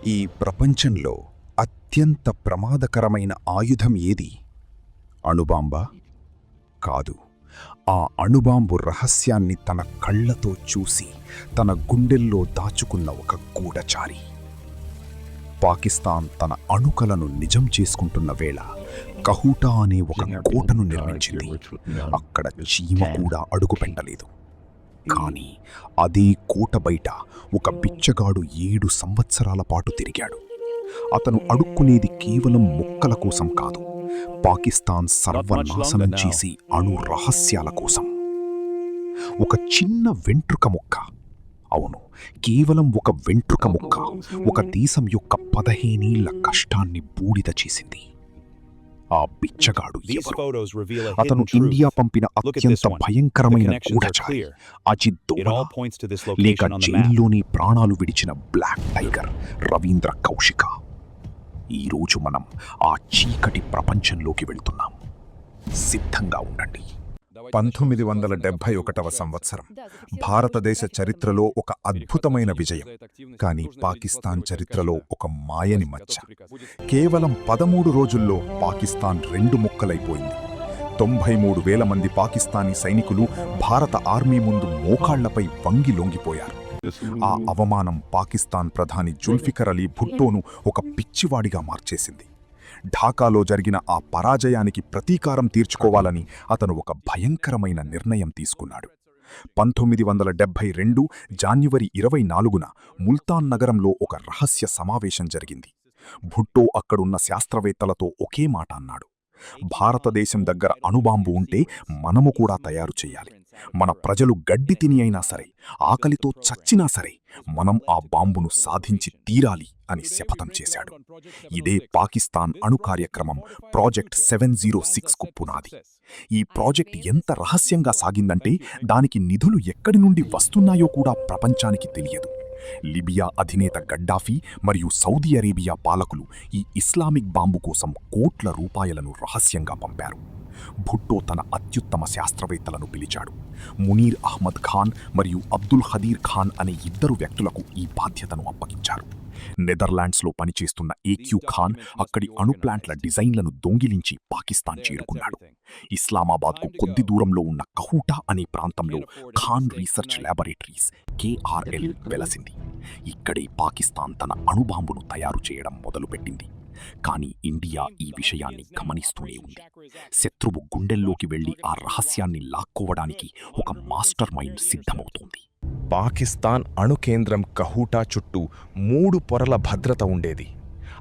ఈ ప్రపంచంలో అత్యంత ప్రమాదకరమైన ఆయుధం ఏది? అణుబాంబా? కాదు. ఆ అణుబాంబు రహస్యాన్ని తన కళ్ళతో చూసి తన గుండెల్లో దాచుకున్న ఒక గూఢచారి. పాకిస్తాన్ తన అణుకలను నిజం చేసుకుంటున్న వేళ కహూటా అనే ఒక కోటను నిర్మించింది. అక్కడ చీమ కూడా అడుగుపెట్టలేదు. కానీ అదే కోట బయట ఒక బిచ్చగాడు 7 సంవత్సరాల పాటు తిరిగాడు. అతను అడుక్కునేది కేవలం ముక్కల కోసం కాదు, పాకిస్తాన్ సర్వనాశనం చేసి అణు రహస్యాల కోసం. ఒక చిన్న వెంట్రుక ముక్క, అవును, కేవలం ఒక వెంట్రుక ముక్క ఒక దేశం యొక్క 15 ఏళ్ల కష్టాన్ని బూడిద చేసింది. ఆ బిచ్చగాడు ఎవరు? అతను ఇండియా పంపిన అత్యంత భయంకరమైన గూఢచారి అజిత్ దోవల్, లేక జైల్లోని ప్రాణాలు విడిచిన బ్లాక్ టైగర్ రవీంద్ర కౌశిక. ఈరోజు మనం ఆ చీకటి ప్రపంచంలోకి వెళ్తున్నాం. సిద్ధంగా ఉండండి. 1971వ సంవత్సరం భారతదేశ చరిత్రలో ఒక అద్భుతమైన విజయం. కానీ పాకిస్తాన్ చరిత్రలో ఒక మాయని మచ్చ. కేవలం 13 రోజుల్లో పాకిస్తాన్ 2 ముక్కలైపోయింది. 93,000 మంది పాకిస్తానీ సైనికులు భారత ఆర్మీ ముందు మోకాళ్లపై వంగి లొంగిపోయారు. ఆ అవమానం పాకిస్తాన్ ప్రధాని జుల్ఫికర్ అలీ భుట్టోను ఒక పిచ్చివాడిగా మార్చేసింది. ఢాకాలో జరిగిన ఆ పరాజయానికి ప్రతీకారం తీర్చుకోవాలని అతను ఒక భయంకరమైన నిర్ణయం తీసుకున్నాడు. 1972 జనవరి 24న ముల్తాన్ నగరంలో ఒక రహస్య సమావేశం జరిగింది. భుట్టో అక్కడున్న శాస్త్రవేత్తలతో ఒకే మాట అన్నాడు: భారతదేశం దగ్గర అణుబాంబు ఉంటే మనము కూడా తయారు చేయాలి. మన ప్రజలు గడ్డి తిని అయినా సరే, ఆకలితో చచ్చినా సరే, మనం ఆ బాంబును సాధించి తీరాలి అని శపథం చేశాడు. ఇదే పాకిస్తాన్ అణు కార్యక్రమం ప్రాజెక్ట్ 706కు పునాది. ఈ ప్రాజెక్ట్ ఎంత రహస్యంగా సాగిందంటే దానికి నిధులు ఎక్కడి నుండి వస్తున్నాయో కూడా ప్రపంచానికి తెలియదు. లిబియా అధినేత గడ్డాఫీ మరియు సౌదీ అరేబియా పాలకులు ఈ ఇస్లామిక్ బాంబు కోసం కోట్ల రూపాయలను రహస్యంగా పంపారు. భుట్టో తన అత్యుత్తమ శాస్త్రవేత్తలను పిలిచాడు. మునీర్ అహ్మద్ ఖాన్ మరియు అబ్దుల్ ఖదీర్ ఖాన్ అనే 2 వ్యక్తులకు ఈ బాధ్యతను అప్పగించారు. నెదర్లాండ్స్లో పనిచేస్తున్న ఏక్యూ ఖాన్ అక్కడి అణు ప్లాంట్ల డిజైన్లను దొంగిలించి పాకిస్తాన్ చేరుకున్నాడు. ఇస్లామాబాద్కు కొద్ది దూరంలో ఉన్న కహూటా అనే ప్రాంతంలో ఖాన్ రీసెర్చ్ ల్యాబొరేటరీస్ KRL వెలసింది. ఇక్కడే పాకిస్తాన్ తన అణుబాంబును తయారు చేయడం మొదలుపెట్టింది. కానీ ఇండియా ఈ విషయాన్ని గమనిస్తూనే ఉంది. శత్రువు గుండెల్లోకి వెళ్లి ఆ రహస్యాన్ని లాక్కోవడానికి ఒక మాస్టర్ మైండ్ సిద్ధమవుతోంది. పాకిస్తాన్ అణు కేంద్రం కహూటా చుట్టూ 3 పొరల భద్రత ఉండేది.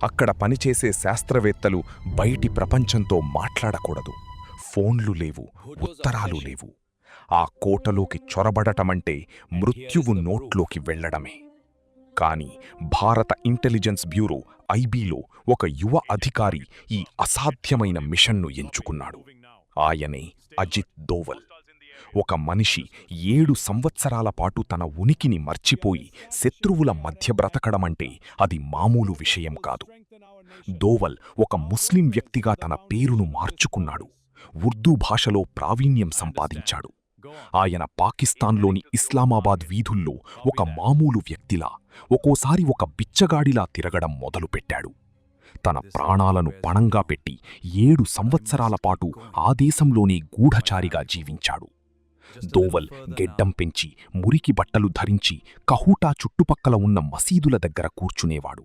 అక్కడ పనిచేసే శాస్త్రవేత్తలు బయటి ప్రపంచంతో మాట్లాడకూడదు. ఫోన్లు లేవు, ఉత్తరాలు లేవు. ఆ కోటలోకి చొరబడటమంటే మృత్యువు నోట్లోకి వెళ్లడమే. కానీ భారత ఇంటెలిజెన్స్ బ్యూరో IBలో ఒక యువ అధికారి ఈ అసాధ్యమైన మిషన్ను ఎంచుకున్నాడు. ఆయనే అజిత్ దోవల్. ఒక మనిషి 7 సంవత్సరాల పాటు తన ఉనికిని మర్చిపోయి శత్రువుల మధ్య బ్రతకడమంటే అది మామూలు విషయం కాదు. దోవల్ ఒక ముస్లిం వ్యక్తిగా తన పేరును మార్చుకున్నాడు. ఉర్దూ భాషలో ప్రావీణ్యం సంపాదించాడు. ఆయన పాకిస్తాన్లోని ఇస్లామాబాద్ వీధుల్లో ఒక మామూలు వ్యక్తిలా, ఒక్కోసారి ఒక బిచ్చగాడిలా తిరగడం మొదలుపెట్టాడు. తన ప్రాణాలను పణంగా పెట్టి 7 సంవత్సరాల పాటు ఆ దేశంలోని గూఢచారిగా జీవించాడు. దోవల్ గెడ్డం పెంచి, మురికి బట్టలు ధరించి కహూటా చుట్టుపక్కల ఉన్న మసీదుల దగ్గర కూర్చునేవాడు.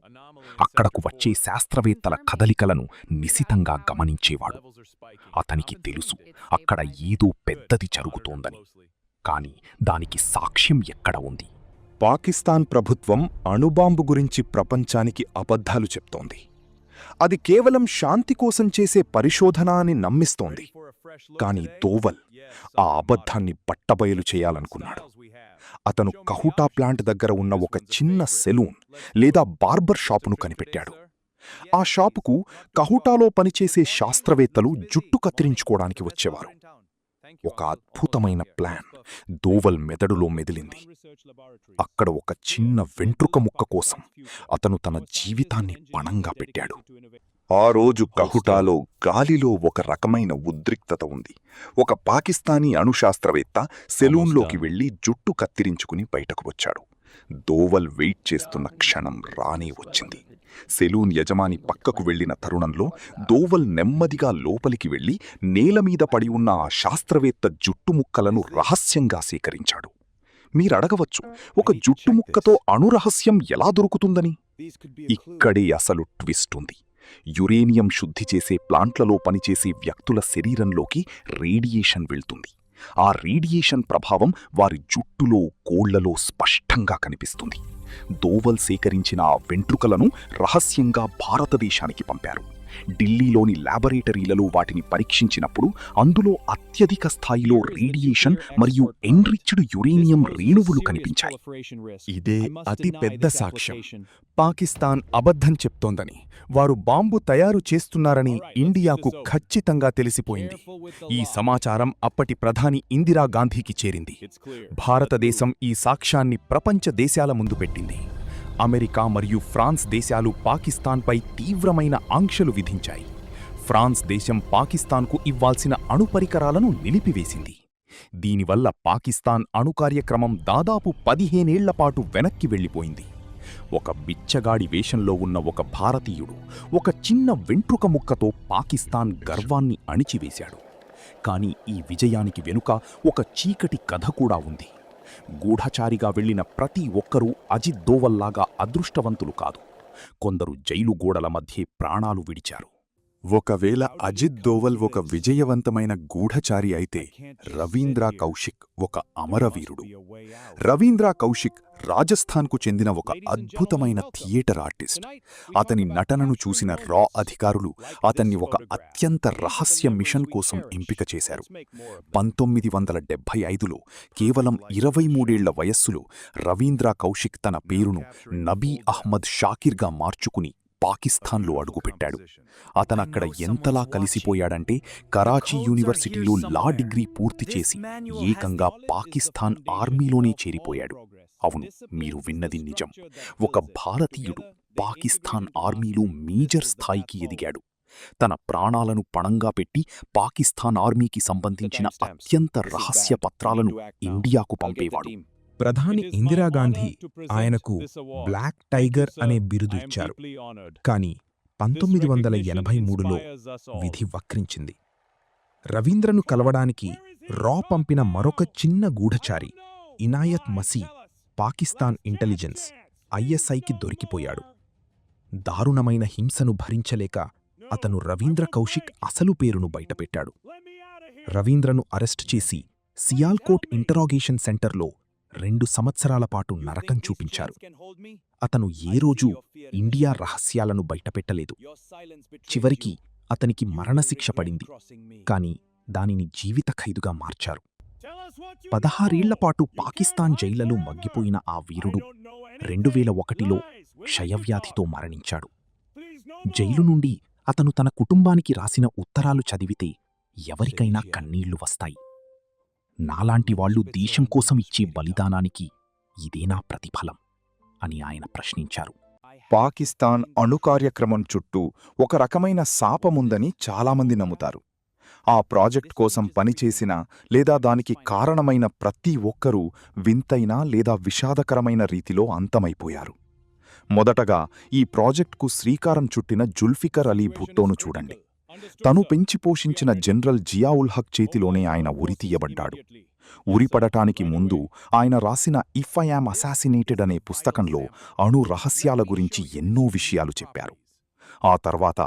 అక్కడకు వచ్చే శాస్త్రవేత్తల కదలికలను నిశితంగా గమనించేవాడు. అతనికి తెలుసు అక్కడ ఏదో పెద్దది జరుగుతోందని. కాని దానికి సాక్ష్యం ఎక్కడ ఉంది? పాకిస్తాన్ ప్రభుత్వం అణుబాంబు గురించి ప్రపంచానికి అబద్ధాలు చెప్తోంది. అది కేవలం శాంతి కోసం చేసే పరిశోధన అని నమ్మిస్తోంది. కానీ దోవల్ ఆ అబద్ధాన్ని బట్టబయలు చేయాలనుకున్నాడు. అతను కహూటా ప్లాంట్ దగ్గర ఉన్న ఒక చిన్న సెలూన్ లేదా బార్బర్ షాపును కనిపెట్టాడు. ఆ షాపుకు కహూటాలో పనిచేసే శాస్త్రవేత్తలు జుట్టు కత్తిరించుకోవడానికి వచ్చేవారు. ఒక అద్భుతమైన ప్లాన్ దోవల్ మెదడులో మెదిలింది. అక్కడ ఒక చిన్న వెంట్రుక ముక్క కోసం అతను తన జీవితాన్ని పణంగా పెట్టాడు. ఆ రోజు కహుటాలో గాలిలో ఒక రకమైన ఉద్రిక్తత ఉంది. ఒక పాకిస్తానీ అణుశాస్త్రవేత్త సెలూన్లోకి వెళ్లి జుట్టు కత్తిరించుకుని బయటకు వచ్చాడు. దోవల్ వెయిట్ చేస్తున్న క్షణం రానే వచ్చింది. సెలూన్ యజమాని పక్కకు వెళ్లిన తరుణంలో దోవల్ నెమ్మదిగా లోపలికి వెళ్లి నేలమీద పడి ఉన్న ఆ శాస్త్రవేత్త జుట్టుముక్కలను రహస్యంగా సేకరించాడు. మీరడగవచ్చు, ఒక జుట్టుముక్కతో అణురహస్యం ఎలా దొరుకుతుందని? ఇక్కడే అసలు ట్విస్ట్ ఉంది. యురేనియం శుద్ధి చేసే ప్లాంట్లలో పనిచేసే వ్యక్తుల శరీరంలోకి రేడియేషన్ వెళ్తుంది. ఆ రేడియేషన్ ప్రభావం వారి జుట్టులో, కోళ్లలో స్పష్టంగా కనిపిస్తుంది. దోవల్ సేకరించిన ఆ వెంట్రుకలను రహస్యంగా భారతదేశానికి పంపారు. ఢిల్లీలోని ల్యాబొరేటరీలలో వాటిని పరీక్షించినప్పుడు అందులో అత్యధిక స్థాయిలో రేడియేషన్ మరియు ఎన్రిచ్డ్ యురేనియం రేణువులు కనిపించాయి. ఇదే అతి పెద్ద సాక్ష్యం. పాకిస్తాన్ అబద్ధం చెప్తోందని, వారు బాంబు తయారు చేస్తున్నారని ఇండియాకు ఖచ్చితంగా తెలిసిపోయింది. ఈ సమాచారం అప్పటి ప్రధాని ఇందిరాగాంధీకి చేరింది. భారతదేశం ఈ సాక్ష్యాన్ని ప్రపంచ దేశాల ముందు పెట్టింది. అమెరికా మరియు ఫ్రాన్స్ దేశాలు పాకిస్తాన్పై తీవ్రమైన ఆంక్షలు విధించాయి. ఫ్రాన్స్ దేశం పాకిస్తాన్కు ఇవ్వాల్సిన అణుపరికరాలను నిలిపివేసింది. దీనివల్ల పాకిస్తాన్ అణుకార్యక్రమం దాదాపు 15 ఏళ్లపాటు వెనక్కి వెళ్లిపోయింది. ఒక బిచ్చగాడి వేషంలో ఉన్న ఒక భారతీయుడు ఒక చిన్న వెంట్రుక ముక్కతో పాకిస్తాన్ గర్వాన్ని అణిచివేశాడు. కాని ఈ విజయానికి వెనుక ఒక చీకటి కథ కూడా ఉంది. గూఢచారిగా వెళ్లిన ప్రతి ఒక్కరూ అజిత్ దోవల్లాగా అదృష్టవంతులు కాదు. కొందరు జైలు గోడల మధ్యే ప్రాణాలు విడిచారు. ఒకవేళ అజిత్ దోవల్ ఒక విజయవంతమైన గూఢచారి అయితే రవీంద్ర కౌశిక్ ఒక అమరవీరుడు. రవీంద్ర కౌశిక్ రాజస్థాన్కు చెందిన ఒక అద్భుతమైన థియేటర్ ఆర్టిస్ట్. అతని నటనను చూసిన రా అధికారులు అతన్ని ఒక అత్యంత రహస్య మిషన్ కోసం ఎంపిక చేశారు. 1975లో కేవలం 23 ఏళ్ల వయస్సులో రవీంద్ర కౌశిక్ తన పేరును నబీ అహ్మద్ షాకిర్గా మార్చుకుని పాకిస్తాన్లో అడుగుపెట్టాడు. అతనక్కడ ఎంతలా కలిసిపోయాడంటే కరాచీ యూనివర్సిటీలో లా డిగ్రీ పూర్తి చేసి ఏకంగా పాకిస్తాన్ ఆర్మీలోనే చేరిపోయాడు. అవును, మీరు విన్నది నిజం. ఒక భారతీయుడు పాకిస్తాన్ ఆర్మీలో మేజర్ స్థాయికి ఎదిగాడు. తన ప్రాణాలను పణంగా పెట్టి పాకిస్తాన్ ఆర్మీకి సంబంధించిన అత్యంత రహస్య పత్రాలను ఇండియాకు పంపేవాడు. ప్రధాని ఇందిరాగాంధీ ఆయనకు బ్లాక్ టైగర్ అనే బిరుదు ఇచ్చారు. కాని 1983లో విధి వక్రించింది. రవీంద్రను కలవడానికి రా పంపిన మరొక చిన్న గూఢచారి ఇనాయత్ మసీ పాకిస్తాన్ ఇంటెలిజెన్స్ ISIకి దొరికిపోయాడు. దారుణమైన హింసను భరించలేక అతను రవీంద్ర కౌశిక్ అసలు పేరును బయటపెట్టాడు. రవీంద్రను అరెస్టు చేసి సియాల్కోట్ ఇంటరాగేషన్ సెంటర్లో 2 సంవత్సరాల పాటు నరకం చూపించారు. అతను ఏ రోజూ ఇండియా రహస్యాలను బయటపెట్టలేదు. చివరికి అతనికి మరణశిక్ష పడింది. కాని దానిని జీవిత ఖైదుగా మార్చారు. 16 ఏళ్లపాటు పాకిస్తాన్ జైళ్లలో మగ్గిపోయిన ఆ వీరుడు 2001లో క్షయవ్యాధితో మరణించాడు. జైలు నుండి అతను తన కుటుంబానికి రాసిన ఉత్తరాలు చదివితే ఎవరికైనా కన్నీళ్లు వస్తాయి. నాలాంటి వాళ్లు దేశం కోసం ఇచ్చే బలిదానానికి ఇదేనా ప్రతిఫలం అని ఆయన ప్రశ్నించారు. పాకిస్తాన్ అణుకార్యక్రమం చుట్టూ ఒక రకమైన శాపముందని చాలామంది నమ్ముతారు. ఆ ప్రాజెక్ట్ కోసం పనిచేసిన లేదా దానికి కారణమైన ప్రతి ఒక్కరూ వింతైన లేదా విషాదకరమైన రీతిలో అంతమైపోయారు. మొదటగా ఈ ప్రాజెక్ట్కు శ్రీకారం చుట్టిన జుల్ఫికర్ అలీ భుట్టోను చూడండి. తను పెంచి పోషించిన జనరల్ జియాఉల్ హక్ చేతిలోనే ఆయన ఉరితీయబడ్డాడు. ఉరిపడటానికి ముందు ఆయన రాసిన ఇఫ్ ఐ యామ్ అసాసినేటెడ్ అనే పుస్తకంలో అణు రహస్యాల గురించి ఎన్నో విషయాలు చెప్పారు. ఆ తర్వాత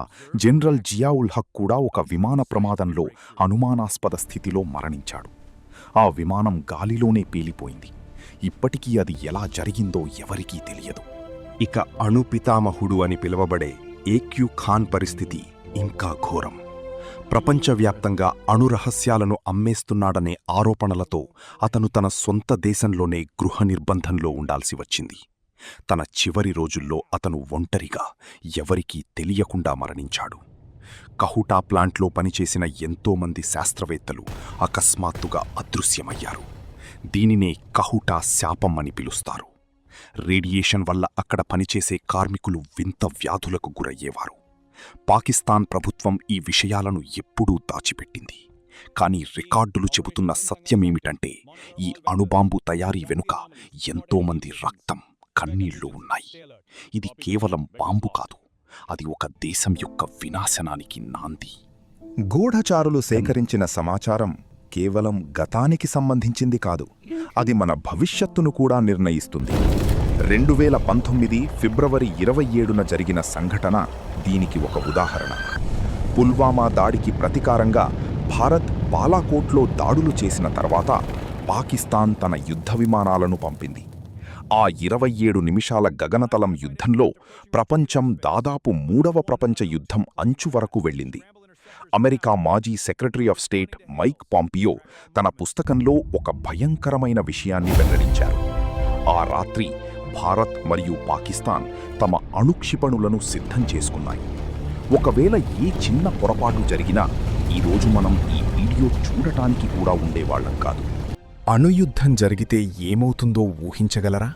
జనరల్ జియాఉల్ హక్ కూడా ఒక విమాన ప్రమాదంలో అనుమానాస్పద స్థితిలో మరణించాడు. ఆ విమానం గాలిలోనే పేలిపోయింది. ఇప్పటికీ అది ఎలా జరిగిందో ఎవరికీ తెలియదు. ఇక అణు పితామహుడు అని పిలువబడే ఏక్యూ ఖాన్ పరిస్థితి ఇంకా ఘోరం. ప్రపంచవ్యాప్తంగా అణు రహస్యాలను అమ్మేస్తున్నాడనే ఆరోపణలతో అతను తన సొంత దేశంలోనే గృహ నిర్బంధంలో ఉండాల్సి వచ్చింది. తన చివరి రోజుల్లో అతను ఒంటరిగా ఎవరికీ తెలియకుండా మరణించాడు. కహుటా ప్లాంట్లో పనిచేసిన ఎంతోమంది శాస్త్రవేత్తలు అకస్మాత్తుగా అదృశ్యమయ్యారు. దీనినే కహుటా శాపం అని పిలుస్తారు. రేడియేషన్ వల్ల అక్కడ పనిచేసే కార్మికులు వింత వ్యాధులకు గురయ్యేవారు. పాకిస్తాన్ ప్రభుత్వం ఈ విషయాలను ఎప్పుడూ దాచిపెట్టింది. కానీ రికార్డులు చెబుతున్న సత్యమేమిటంటే ఈ అణుబాంబు తయారీ వెనుక ఎంతోమంది రక్తం, కన్నీళ్లు ఉన్నాయి. ఇది కేవలం బాంబు కాదు, అది ఒక దేశం యొక్క వినాశనానికి నాంది. గూఢచారులు సేకరించిన సమాచారం కేవలం గతానికి సంబంధించింది కాదు, అది మన భవిష్యత్తును కూడా నిర్ణయిస్తుంది. 2019 ఫిబ్రవరి 27న జరిగిన సంఘటన దీనికి ఒక ఉదాహరణ. పుల్వామా దాడికి ప్రతీకారంగా భారత్ బాలాకోట్లో దాడులు చేసిన తర్వాత పాకిస్తాన్ తన యుద్ధ విమానాలను పంపింది. ఆ 27 నిమిషాల గగనతలం యుద్ధంలో ప్రపంచం దాదాపు 3వ ప్రపంచ యుద్ధం అంచు వరకు వెళ్ళింది. అమెరికా మాజీ secretary of state Mike Pompeo తన పుస్తకంలో ఒక భయంకరమైన విషయాన్ని వెల్లడించారు. ఆ రాత్రి భారత్ మరియు పాకిస్తాన్ తమ అణుక్షిపణులను సిద్ధం చేసుకున్నాయి. ఒకవేళ ఏ చిన్న పొరపాటు జరిగినా ఈరోజు మనం ఈ వీడియో చూడటానికి కూడా ఉండేవాళ్లం కాదు. అణుయుద్ధం జరిగితే ఏమవుతుందో ఊహించగలరా?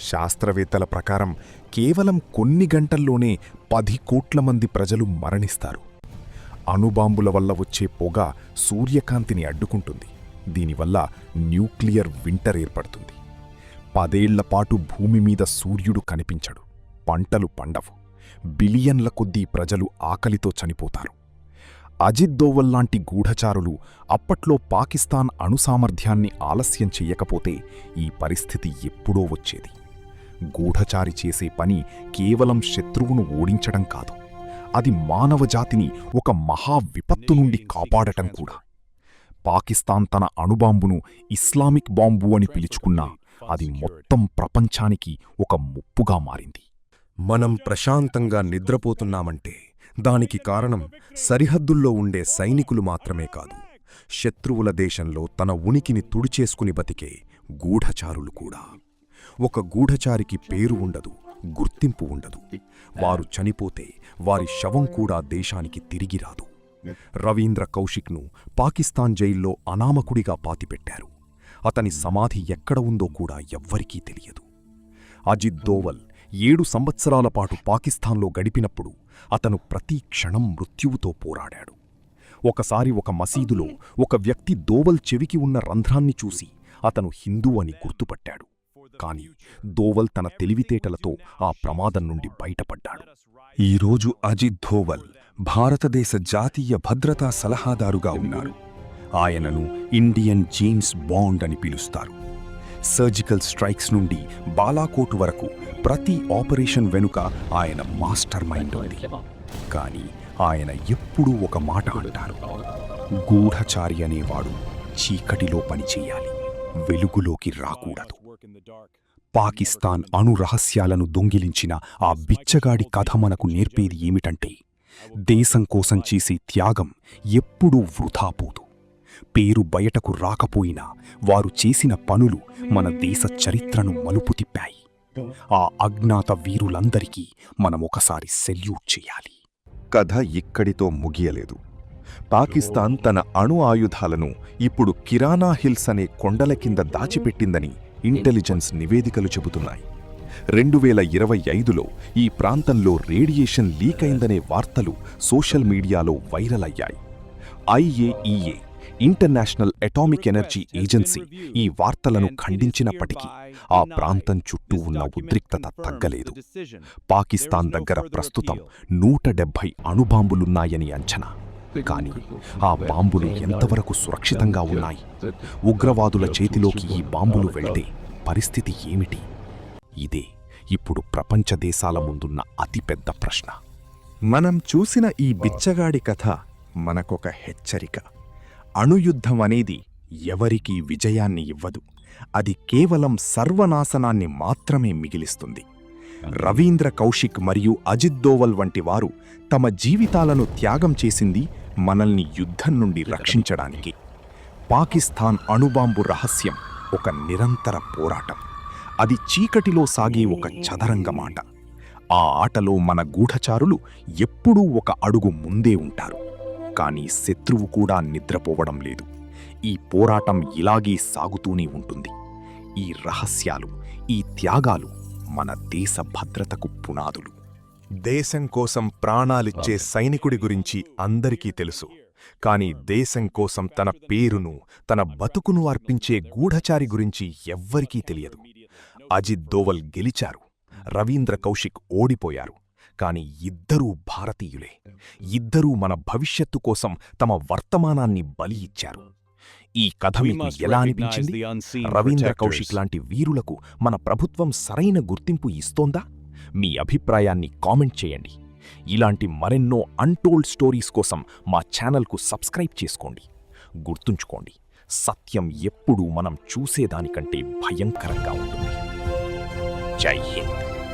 శాస్త్రవేత్తల ప్రకారం కేవలం కొన్ని గంటల్లోనే 10 కోట్ల మంది ప్రజలు మరణిస్తారు. అణుబాంబుల వల్ల వచ్చే పొగ సూర్యకాంతిని అడ్డుకుంటుంది. దీనివల్ల న్యూక్లియర్ వింటర్ ఏర్పడుతుంది. 10 ఏళ్లపాటు భూమి మీద సూర్యుడు కనిపించడు, పంటలు పండవు, బిలియన్ల కొద్దీ ప్రజలు ఆకలితో చనిపోతారు. అజిత్ దోవల్ లాంటి గూఢచారులు అప్పట్లో పాకిస్తాన్ అణుసామర్థ్యాన్ని ఆలస్యం చెయ్యకపోతే ఈ పరిస్థితి ఎప్పుడో వచ్చేది. గూఢచారి చేసే పని కేవలం శత్రువును ఓడించడం కాదు, అది మానవజాతిని ఒక మహా విపత్తు నుండి కాపాడటం కూడా. పాకిస్తాన్ తన అణుబాంబును ఇస్లామిక్ బాంబు అని పిలుచుకున్నా అది మొత్తం ప్రపంచానికి ఒక ముప్పుగా మారింది. మనం ప్రశాంతంగా నిద్రపోతున్నామంటే దానికి కారణం సరిహద్దుల్లో ఉండే సైనికులు మాత్రమే కాదు, శత్రువుల దేశంలో తన ఉనికిని తుడిచేసుకుని బతికే గూఢచారులు కూడా. ఒక గూఢచారికి పేరు ఉండదు, గుర్తింపు ఉండదు. వారు చనిపోతే వారి శవం కూడా దేశానికి తిరిగి రాదు. రవీంద్ర కౌశిక్ను పాకిస్తాన్ జైల్లో అనామకుడిగా పాతిపెట్టారు. అతని సమాధి ఎక్కడ ఉందో కూడా ఎవ్వరికీ తెలియదు. అజిత్ దోవల్ 7 సంవత్సరాల పాటు పాకిస్తాన్లో గడిపినప్పుడు అతను ప్రతి క్షణం మృత్యువుతో పోరాడాడు. ఒకసారి ఒక మసీదులో ఒక వ్యక్తి దోవల్ చెవికి ఉన్న రంధ్రాన్ని చూసి అతను హిందూ అని గుర్తుపట్టాడు. కాని దోవల్ తన తెలివితేటలతో ఆ ప్రమాదం నుండి బయటపడ్డాడు. ఈరోజు అజిత్ దోవల్ భారతదేశ జాతీయ భద్రతా సలహాదారుగా ఉన్నారు. ఆయనను ఇండియన్ జేమ్స్ బాండ్ అని పిలుస్తారు. సర్జికల్ స్ట్రైక్స్ నుండి బాలాకోట్ వరకు ప్రతి ఆపరేషన్ వెనుక ఆయన మాస్టర్ మైండ్ ఉంది. కానీ ఆయన ఎప్పుడూ ఒక మాట అంటారు, గూఢచారి అనేవాడు చీకటిలో పనిచేయాలి, వెలుగులోకి రాకూడదు. పాకిస్తాన్ అణు రహస్యాలను దొంగిలించిన ఆ బిచ్చగాడి కథ మనకు నేర్పేది ఏమిటంటే, దేశం కోసం చేసే త్యాగం ఎప్పుడూ వృధా పోదు. పేరు బయటకు రాకపోయినా వారు చేసిన పనులు మన దేశ చరిత్రను మలుపు తిప్పాయి. ఆ అజ్ఞాత వీరులందరికీ మనమొకసారి సెల్యూట్ చేయాలి. కథ ఇక్కడితో ముగియలేదు. పాకిస్తాన్ తన అణు ఆయుధాలను ఇప్పుడు కిరానా హిల్స్ అనే కొండల కింద దాచిపెట్టిందని ఇంటెలిజెన్స్ నివేదికలు చెబుతున్నాయి. 2025లో ఈ ప్రాంతంలో రేడియేషన్ లీక్ అయిందనే వార్తలు సోషల్ మీడియాలో వైరల్ అయ్యాయి. IAEA international atomic energy agency ఈ వార్తలను ఖండించినప్పటికీ ఆ ప్రాంతం చుట్టూ ఉన్న ఉద్రిక్తత తగ్గలేదు. పాకిస్తాన్ దగ్గర ప్రస్తుతం 170 అణుబాంబులున్నాయని అంచనా. కానీ ఆ బాంబులు ఎంతవరకు సురక్షితంగా ఉన్నాయి? ఉగ్రవాదుల చేతిలోకి ఈ బాంబులు వెళ్తే పరిస్థితి ఏమిటి? ఇదే ఇప్పుడు ప్రపంచ దేశాల ముందున్న అతిపెద్ద ప్రశ్న. మనం చూసిన ఈ బిచ్చగాడి కథ మనకొక హెచ్చరిక. అణుయుద్ధం అనేది ఎవరికీ విజయాన్ని ఇవ్వదు, అది కేవలం సర్వనాశనాన్ని మాత్రమే మిగిలిస్తుంది. రవీంద్ర కౌశిక్ మరియు అజిత్ దోవల్ వంటి వారు తమ జీవితాలను త్యాగం చేసింది మనల్ని యుద్ధం నుండి రక్షించడానికి. పాకిస్తాన్ అణుబాంబు రహస్యం ఒక నిరంతర పోరాటం. అది చీకటిలో సాగే ఒక చదరంగమాట. ఆ ఆటలో మన గూఢచారులు ఎప్పుడూ ఒక అడుగు ముందే ఉంటారు. కానీ శత్రువు కూడా నిద్రపోవడం లేదు. ఈ పోరాటం ఇలాగే సాగుతూనే ఉంటుంది. ఈ రహస్యాలు, ఈ త్యాగాలు మన దేశ భద్రతకు పునాదులు. దేశం కోసం ప్రాణాలిచ్చే సైనికుడి గురించి అందరికీ తెలుసు. కాని దేశం కోసం తన పేరును, తన బతుకును అర్పించే గూఢచారి గురించి ఎవ్వరికీ తెలియదు. అజిత్ దోవల్ గెలిచారు, రవీంద్ర కౌశిక్ ఓడిపోయారు. కాని ఇద్దరూ భారతీయులే. ఇద్దరూ మన భవిష్యత్తు కోసం తమ వర్తమానాన్ని బలి ఇచ్చారు. ఈ కథ మీకు ఎలా అనిపించింది? రవీంద్ర కౌశిక్ లాంటి వీరులకు మన ప్రభుత్వం సరైన గుర్తింపు ఇస్తోందా? మీ అభిప్రాయాన్ని కామెంట్ చేయండి. ఇలాంటి మరెన్నో అన్టోల్డ్ స్టోరీస్ కోసం మా ఛానల్కు సబ్స్క్రైబ్ చేసుకోండి. గుర్తుంచుకోండి, సత్యం ఎప్పుడూ మనం చూసేదానికంటే భయంకరంగా ఉంటుంది. జై హింద్.